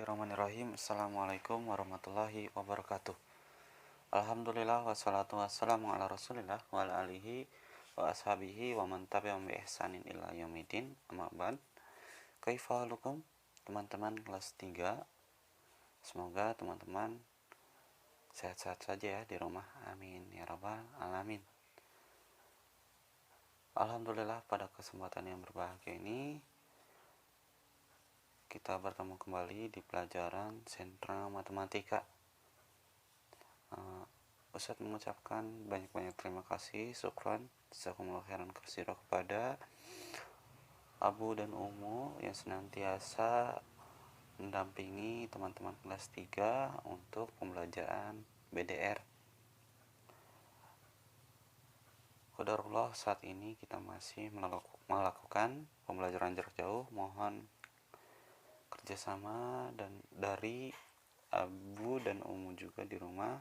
Bismillahirrahmanirrahim. Assalamualaikum warahmatullahi wabarakatuh. Alhamdulillah wassalatu wassalamu ala rasulillah wa ala alihi wa ashabihi wa man tabi'ahum bi ihsanin ila yaumidin. Amma ba'd. Kaifa halukum teman-teman kelas 3? Semoga teman-teman sehat-sehat saja ya di rumah. Amin ya rabbal alamin. Alhamdulillah, pada kesempatan yang berbahagia ini kita bertemu kembali di pelajaran sentra matematika. Ustadz mengucapkan banyak-banyak terima kasih, syukran, jazakumullah khairan katsira kepada Abu dan Umu yang senantiasa mendampingi teman-teman kelas 3 untuk pembelajaran BDR. Qadarullah, saat ini kita masih melakukan pembelajaran jarak jauh. Mohon kerjasama dan dari Abu dan Umu juga di rumah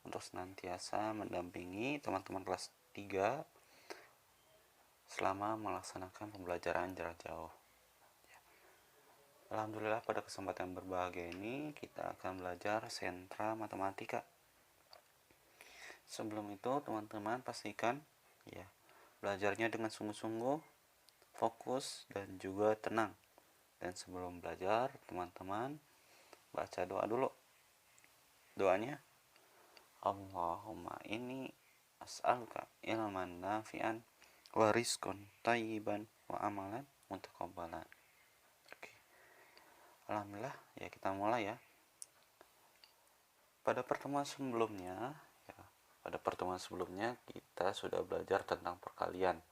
untuk senantiasa mendampingi teman-teman kelas 3 selama melaksanakan pembelajaran jarak jauh. Alhamdulillah, pada kesempatan berbahagia ini kita akan belajar sentra matematika. Sebelum itu teman-teman pastikan ya belajarnya dengan sungguh-sungguh, fokus dan juga tenang. Dan sebelum belajar, teman-teman baca doa dulu. Doanya, Allahumma inni as'aluka ilman nafi'an wa rizqan thayyiban wa amalan mutaqabbalan. Oke. Alhamdulillah, ya kita mulai ya. Pada pertemuan sebelumnya kita sudah belajar tentang perkalian.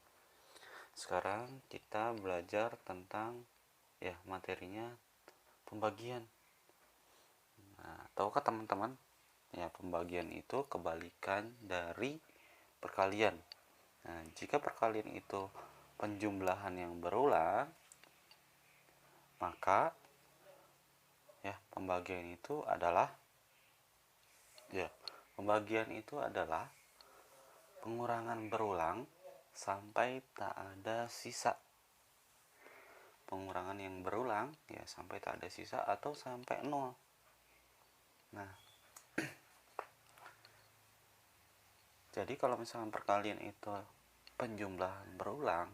Sekarang kita belajar tentang materinya pembagian. Nah, tahukah teman-teman ya pembagian itu kebalikan dari perkalian. Nah, jika perkalian itu penjumlahan yang berulang, maka pembagian itu adalah pengurangan berulang sampai tak ada sisa. Pengurangan yang berulang sampai tak ada sisa atau sampai 0. Nah, jadi kalau misalkan perkalian itu penjumlahan berulang,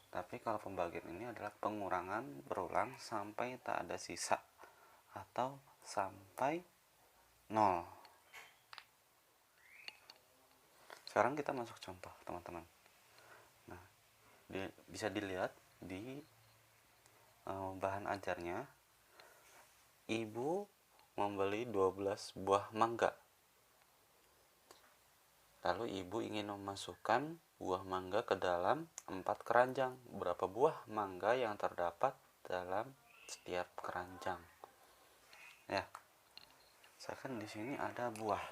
tapi kalau pembagian ini adalah pengurangan berulang sampai tak ada sisa atau sampai 0. Sekarang kita masuk contoh, teman-teman. Nah, bisa dilihat di bahan ajarnya, ibu membeli 12 buah mangga. Lalu ibu ingin memasukkan buah mangga ke dalam 4 keranjang. Berapa buah mangga yang terdapat dalam setiap keranjang? Ya, misalkan di sini ada buah.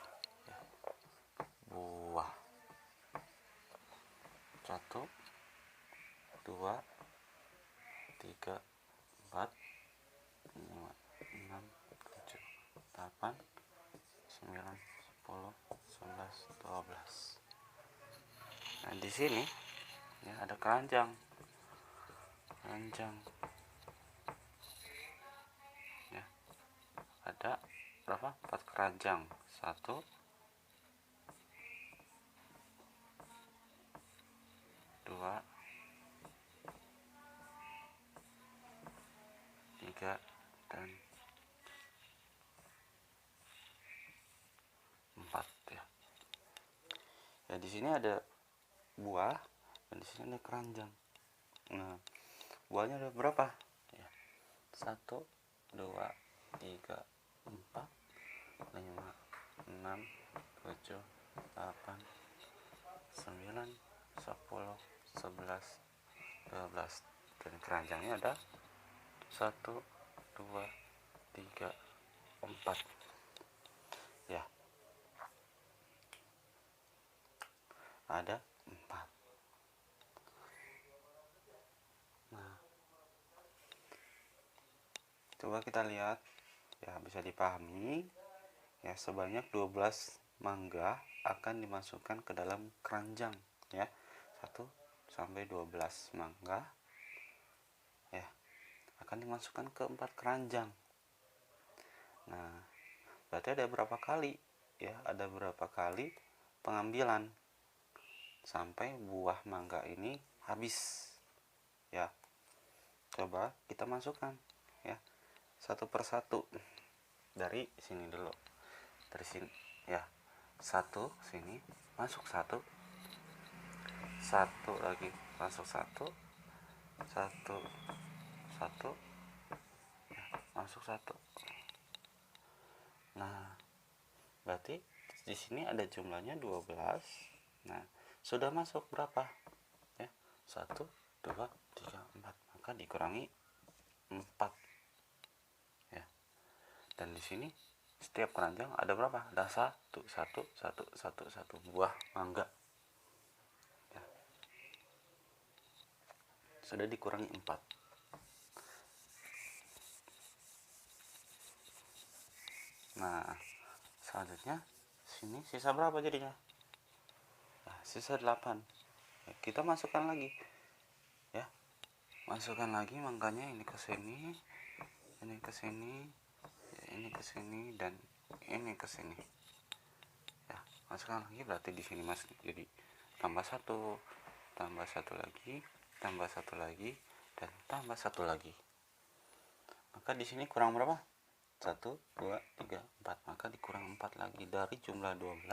Buah 1, 2, 3, 4, 5, 6, 7, 8, 9, 10, 11, 12. Nah, di sini ada keranjang. Ya. Ada berapa? 4 keranjang. 1, 2, 3, dan 4 ya. Ya, di sini ada buah dan di sini ada keranjang. Nah, buahnya ada berapa? Ya. 1, 2, 3, 4, 5, 6, 7, 8, 9, 10, 11, 12. Dan keranjangnya ada 1, 2, 3, 4. Ya. Ada 4. Nah, coba kita lihat ya, bisa dipahami ya, sebanyak 12 mangga akan dimasukkan ke dalam keranjang ya. 1 sampai 12 mangga ya. akan dimasukkan ke 4 keranjang. Nah, berarti ada berapa kali ya? Ada berapa kali pengambilan sampai buah mangga ini habis ya. Coba kita masukkan ya, satu persatu. Dari sini dulu, dari sini ya, satu sini masuk satu, satu lagi masuk satu, satu satu ya, masuk satu. Nah, berarti di sini ada jumlahnya 12. Nah, sudah masuk berapa ya? 1 2 3 4, maka dikurangi 4 ya. Dan di sini setiap keranjang ada berapa? Ada satu buah mangga ya. Sudah dikurangi 4. Nah, selanjutnya sini sisa berapa jadinya? Nah, sisa 8 ya, kita masukkan lagi ya, masukkan lagi mangganya, ini ke sini, ini ke sini, ini ke sini, dan ini ke sini ya. Masukkan lagi, berarti di sini masuk, jadi tambah satu, tambah satu lagi, tambah satu lagi, dan tambah satu lagi. Maka di sini kurang berapa? 1 2 3 4, maka dikurang 4 lagi. Dari jumlah 12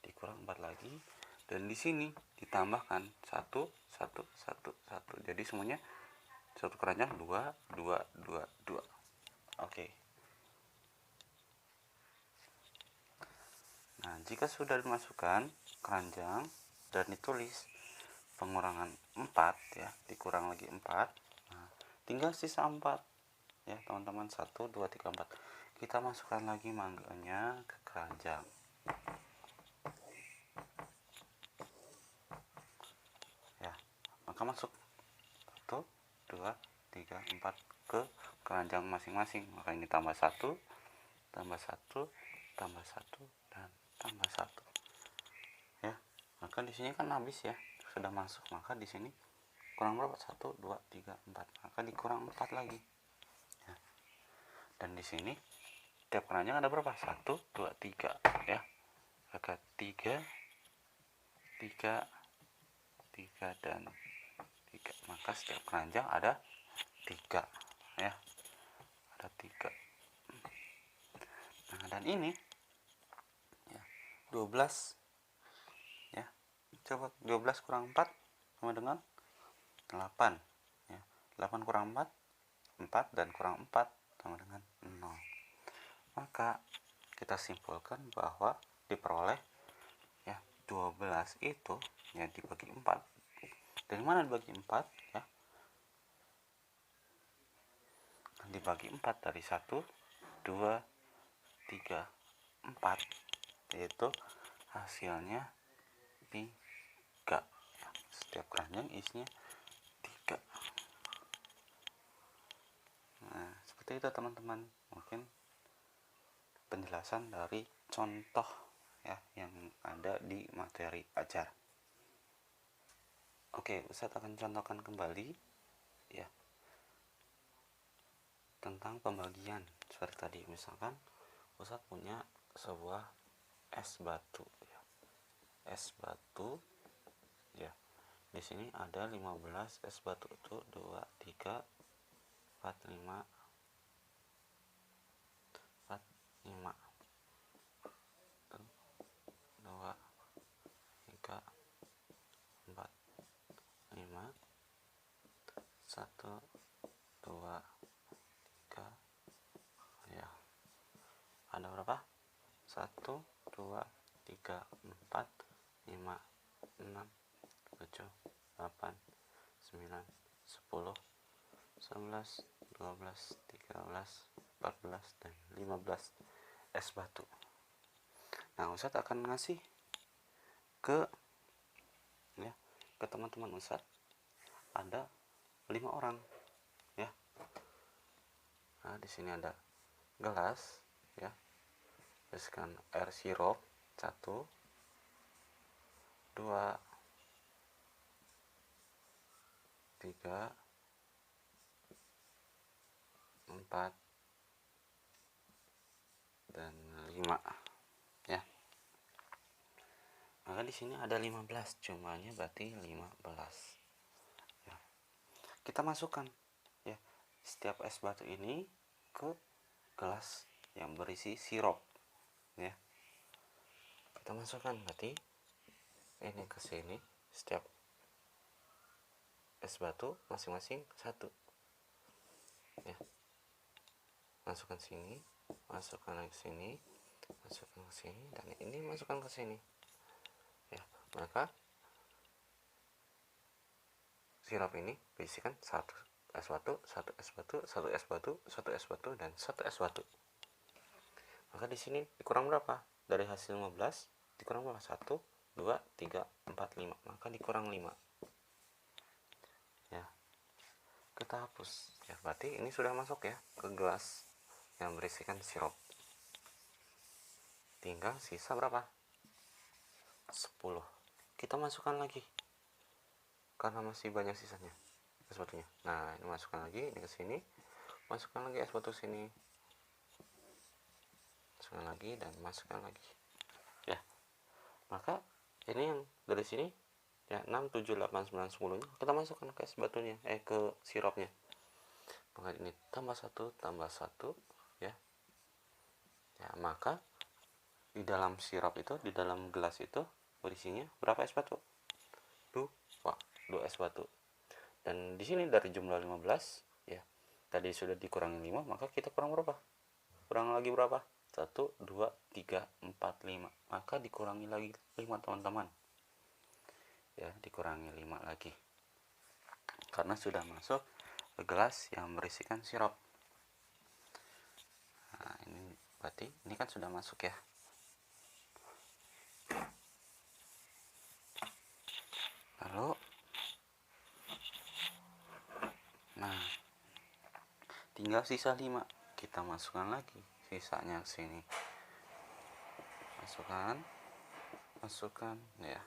dikurang 4 lagi, dan di sini ditambahkan 1 1 1 1. Jadi semuanya satu keranjang 2 2 2 2. Oke. Nah, jika sudah dimasukkan keranjang dan ditulis pengurangan 4 ya, dikurang lagi 4. Nah, tinggal sisa 4 ya teman-teman. 1 2 3 4. Kita masukkan lagi mangganya ke keranjang ya, maka masuk 1 2 3 4 ke keranjang masing-masing. Maka ini tambah 1 tambah 1 tambah 1 dan tambah 1 ya. Maka di sini kan habis ya, sudah masuk. Maka di sini kurang berapa? 1 2 3 4, maka dikurang 4 lagi ya. Dan di sini tiap keranjang ada berapa? 1 2 3 ya. Maka 3 3 3 dan 3, maka setiap keranjang ada 3 ya, ada 3. Nah, dan ini ya 12 ya. Coba 12 kurang 4 sama dengan 8 ya. 8 kurang 4 4, dan kurang 4 sama dengan 0. Maka kita simpulkan bahwa diperoleh ya 12 itu ya dibagi 4. Dari mana dibagi 4 ya? Dibagi 4 dari 1 2 3 4, yaitu hasilnya 3. Setiap keranjang isinya 3. Nah, seperti itu teman-teman, mungkin penjelasan dari contoh ya yang ada di materi ajar. Oke, Ustadz akan contohkan kembali ya tentang pembagian seperti tadi. Misalkan Ustadz punya sebuah es batu ya. Es batu ya. Di sini ada 15 es batu, itu 2 3 4 5 4 5 2 3 4 5 1 2 3 ya. Ada berapa? 1 2 3 4 5 6 7 8 9 10 11 12 13 14 dan 15 es batu. Nah, Ustadz akan ngasih ke ya, ke teman-teman Ustadz ada 5 orang ya. Nah, di sini ada gelas ya. Teruskan air sirup 1 2 3 4, dan 5 ya. Maka di sini ada 15, jumlahnya berarti 15 ya. Kita masukkan ya setiap es batu ini ke gelas yang berisi sirup ya. Kita masukkan berarti ini ke sini, setiap es batu masing-masing satu ya. Masukkan sini, masukkan lagi sini, masukkan ke sini, dan ini masukkan ke sini ya. Maka sirup ini berisikan satu es batu, satu es batu, satu es batu, satu es batu, dan satu es batu. Maka di sini dikurang berapa? Dari hasil 15 dikurang berapa? 1, 2, 3, 4, 5. Maka dikurang 5 ya. Kita hapus ya. Berarti ini sudah masuk ya ke gelas yang berisikan sirup. Tinggal sisa berapa? 10. Kita masukkan lagi karena masih banyak sisanya es batunya. Nah, ini masukkan lagi, ini ke sini, masukkan lagi es batu sini, masukkan lagi, dan masukkan lagi ya. Maka ini yang dari sini ya, 6, 7, 8, 9, 10 nya kita masukkan ke es batunya, ke sirupnya. Maka ini tambah 1 tambah 1 ya. Ya, maka di dalam sirup itu, di dalam gelas itu berisinya berapa es batu? 2 es batu. Dan di sini dari jumlah 15 ya, tadi sudah dikurangi 5, maka kita kurang berapa? Kurang lagi berapa? 1, 2, 3, 4, 5. Maka dikurangi lagi 5 teman-teman ya, dikurangi 5 lagi karena sudah masuk ke gelas yang berisikan sirup. Nah, ini berarti ini kan sudah masuk ya. Lalu nah, tinggal sisa 5, kita masukkan lagi sisanya ke sini. Masukkan ya.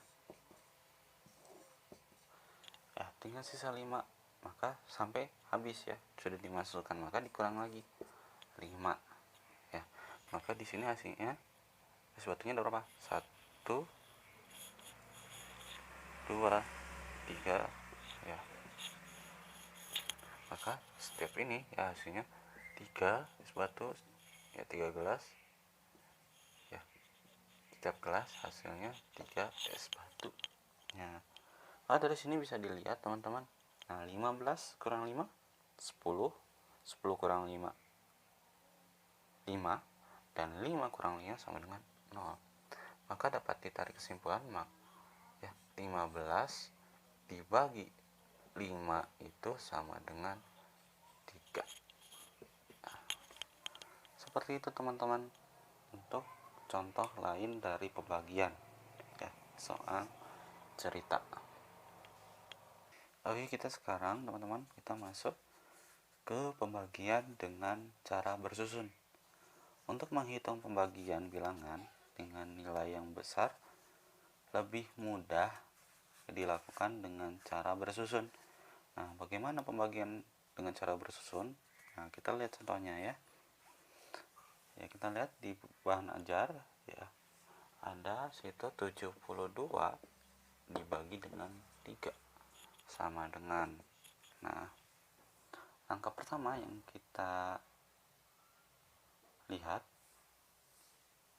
Ya, tinggal sisa 5, maka sampai habis ya, sudah dimasukkan, maka dikurang lagi 5 ya. Maka di sini hasilnya es batunya ada berapa? 1, 2, 3 ya. Maka setiap ini ya hasilnya 3 es batu ya, 3 gelas ya. Setiap gelas hasilnya 3 es batu ya. Nah, dari sini bisa dilihat teman-teman. Nah, 15 kurang 5 10, 10 kurang 5 5, dan 5 kurang 5 sama dengan 0. Maka dapat ditarik kesimpulan ya, 15 dibagi 5 itu sama dengan 3. Nah, seperti itu teman-teman untuk contoh lain dari pembagian ya, soal cerita. Oke, kita sekarang teman-teman kita masuk ke pembagian dengan cara bersusun. Untuk menghitung pembagian bilangan dengan nilai yang besar lebih mudah dilakukan dengan cara bersusun. Nah, bagaimana pembagian dengan cara bersusun? Nah, kita lihat contohnya ya. Ya, kita lihat di bahan ajar ya. Ada situ 72 dibagi dengan 3 sama dengan. Nah, angka pertama yang kita lihat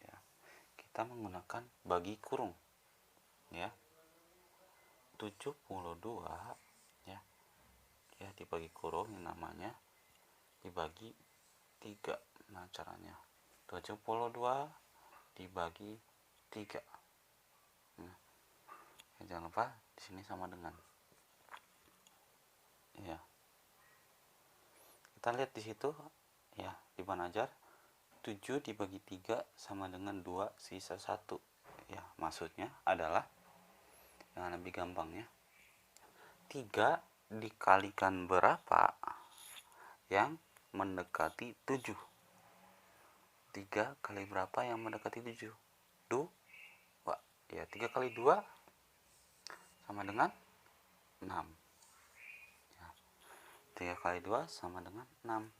ya, kita menggunakan bagi kurung ya. 72 ya, ya dibagi kurung yang namanya dibagi 3. Nah, caranya 72 dibagi 3. Nah, ya, jangan lupa di sini sama dengan ya. Kita lihat di situ ya, di bahan ajar 7 dibagi 3 sama dengan 2 sisa 1 ya. Maksudnya adalah yang lebih gampangnya 3 dikalikan berapa yang mendekati 7. 3 kali berapa yang mendekati 7? 2 ya. 3 kali 2 sama dengan 6 ya. 3 kali 2 sama dengan 6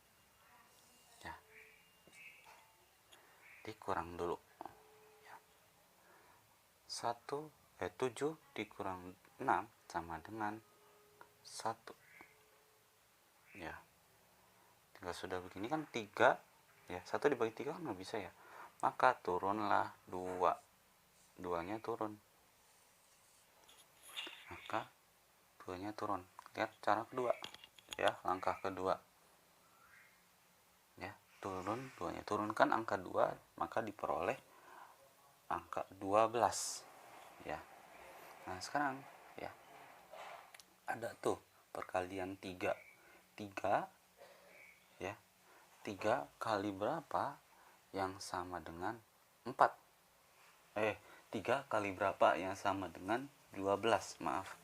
dikurang dulu. 7 dikurang 6 sama dengan 1. Ya, tinggal sudah begini kan 3 ya, 1 dibagi 3 kan nggak bisa ya, maka turunlah 2, 2-nya turun, maka 2-nya turun. Lihat cara kedua ya, langkah kedua ya, turun 2-nya, turunkan angka 2 maka diperoleh angka 12 ya. Nah sekarang ya, ada tuh perkalian 3 ya, 3 kali berapa yang sama dengan 4? 3 kali berapa yang sama dengan 12? Maaf,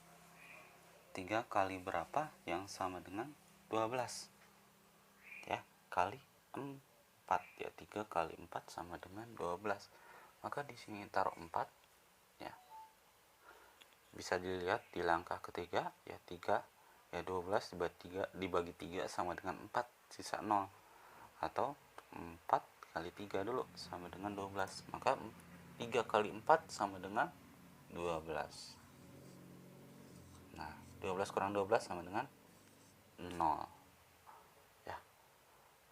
3 kali berapa yang sama dengan 12? Ya, kali 4 ya, 3 kali 4 sama dengan 12. Maka di sini taruh 4 ya. Bisa dilihat di langkah ketiga ya, 3 ya, 12 dibagi 3 sama dengan 4, sisa 0. Atau 4 kali 3 dulu sama dengan 12. Maka 3 kali 4 sama dengan 12. Nah, 12 kurang 12 sama dengan 0. Ya.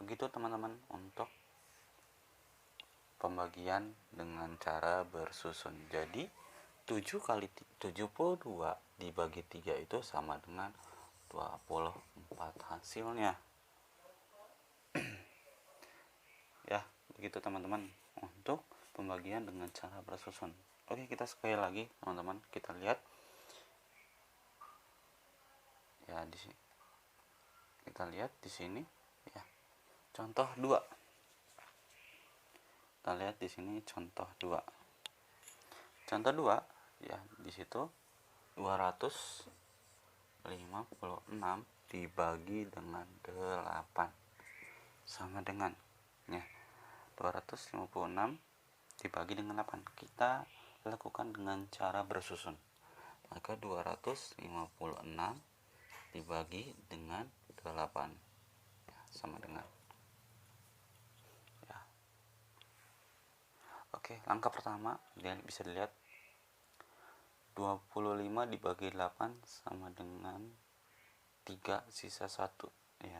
Begitu teman-teman untuk pembagian dengan cara bersusun. Jadi 7 kali 72 dibagi 3 itu sama dengan 24 hasilnya. Ya, begitu teman-teman untuk pembagian dengan cara bersusun. Oke, kita sekali lagi teman-teman, kita lihat ya di sini. Kita lihat di sini ya. Contoh 2. Kita lihat di sini contoh 2. Contoh 2 ya, di situ 256 dibagi dengan 8 sama dengan ya, 256 dibagi dengan 8. Kita lakukan dengan cara bersusun. Maka 256 dibagi dengan 8 ya, sama dengan ya. Oke, langkah pertama bisa dilihat 25 dibagi 8 sama dengan 3 sisa 1 ya.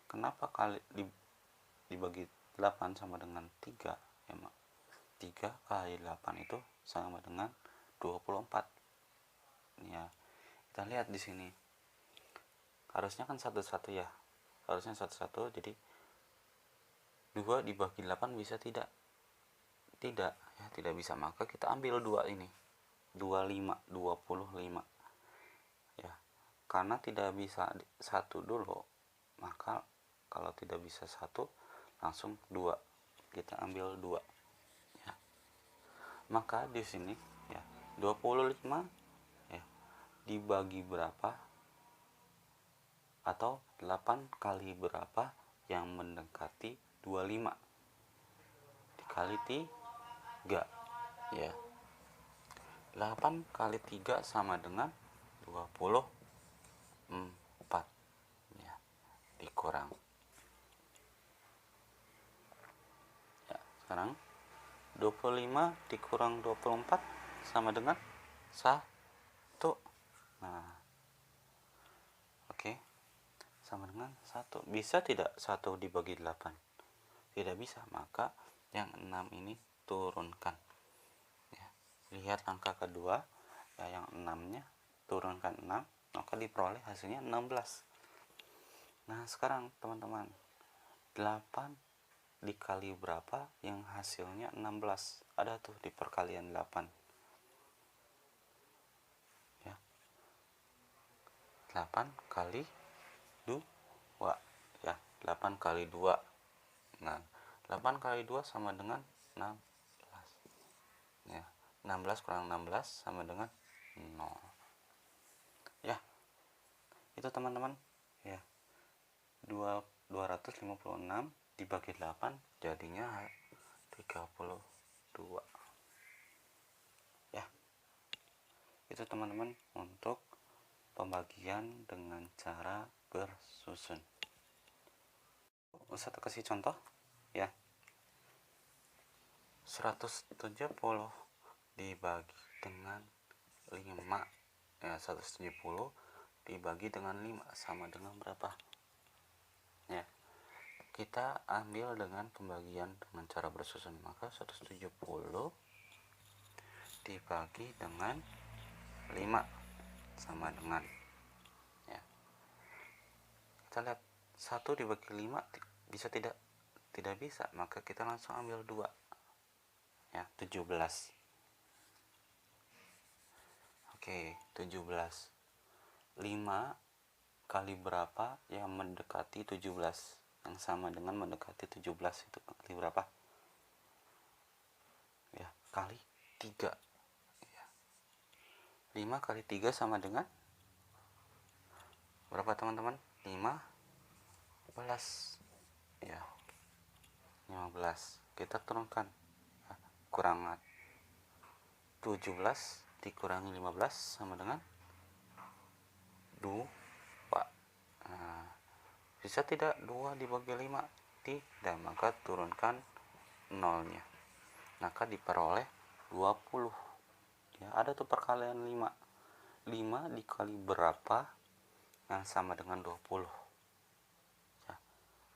Kenapa kali dibagi 8 sama dengan 3 ya, 3 kali 8 itu sama dengan 24 ya. Kita lihat di sini harusnya kan 1-1 ya, harusnya 1-1, jadi 2 dibagi 8 bisa tidak ya, tidak bisa. Maka kita ambil 2 ini, 25 ya, karena tidak bisa 1 dulu, maka kalau tidak bisa 1 langsung 2, kita ambil 2 ya. Maka di sini ya, 25 ya dibagi berapa, atau 8 kali berapa yang mendekati 25 dikali 3 ya. 8 kali 3 sama dengan 24 ya, dikurang ya. Sekarang 25 dikurang 24 sama dengan 1. Nah, oke, sama dengan 1. Bisa tidak 1 dibagi 8? Tidak bisa, maka yang 6 ini turunkan ya. Lihat angka kedua ya, yang 6-nya turunkan 6, maka diperoleh hasilnya 16. Nah sekarang teman-teman, 8 dikali berapa yang hasilnya 16? Ada tuh di perkalian 8 ya. 8 kali 2 ya, 8 kali 2. Nah 8 kali 2 sama dengan 16 ya. 16 kurang 16 sama dengan 0 ya. Itu teman-teman ya, 256 dibagi 8 jadinya 32 ya. Itu teman-teman untuk pembagian dengan cara bersusun. Ustaz kasih contoh ya. 170 dibagi dengan 5, ya 170 dibagi dengan 5 sama dengan berapa? Ya, kita ambil dengan pembagian dengan cara bersusun. Maka 170 dibagi dengan 5 sama dengan, ya, kita lihat 1 dibagi 5 bisa tidak? Tidak bisa, maka kita langsung ambil 2, ya, 17. Oke, 17. 5 kali berapa yang mendekati 17? Yang sama dengan mendekati 17 itu kali berapa? Ya, kali 3. Ya. 5 kali 3 sama dengan berapa teman-teman? 15. Ya, 15. Kita turunkan. Ya, kurang 17 dikurangi 15 sama dengan 2. Nah, bisa tidak 2 dibagi 5? Tidak, maka turunkan nolnya. Maka diperoleh 20. Ya, ada tuh perkalian 5. 5 dikali berapa yang sama dengan 20? Ya,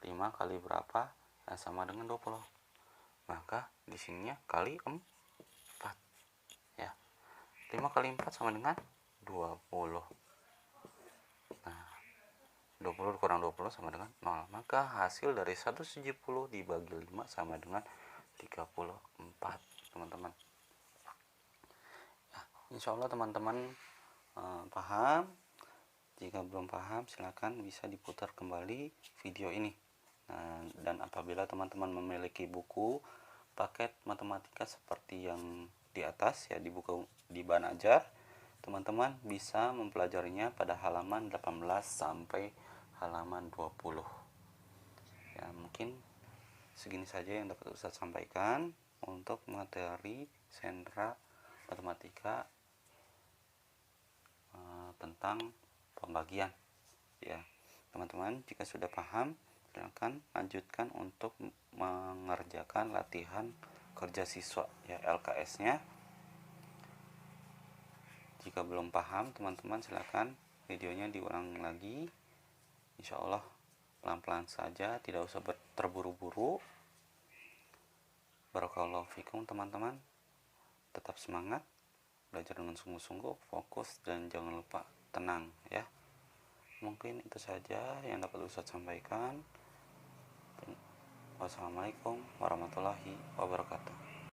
5 kali berapa yang sama dengan 20? Maka di sininya kali 4. Ya. 5 kali 4 sama dengan 20. Nah, 20 kurang 20 sama dengan 0. Maka hasil dari 170 dibagi 5 sama dengan 34, teman-teman. Ya, insya Allah teman-teman paham. Jika belum paham, silakan bisa diputar kembali video ini. Nah, dan apabila teman-teman memiliki buku paket matematika seperti yang di atas, ya, di buku di Baan Ajar, teman-teman bisa mempelajarinya pada halaman 18 sampai halaman 20. Ya, mungkin segini saja yang dapat Ustadz sampaikan untuk materi sentra matematika tentang pembagian. Ya, teman-teman, jika sudah paham, silakan lanjutkan untuk mengerjakan latihan kerja siswa, ya, LKS-nya. Jika belum paham, teman-teman silakan videonya diulang lagi. Insya Allah pelan-pelan saja, tidak usah terburu-buru. Barakallahu fikum teman-teman. Tetap semangat, belajar dengan sungguh-sungguh, fokus, dan jangan lupa tenang, ya. Mungkin itu saja yang dapat Ustadz sampaikan. Wassalamualaikum warahmatullahi wabarakatuh.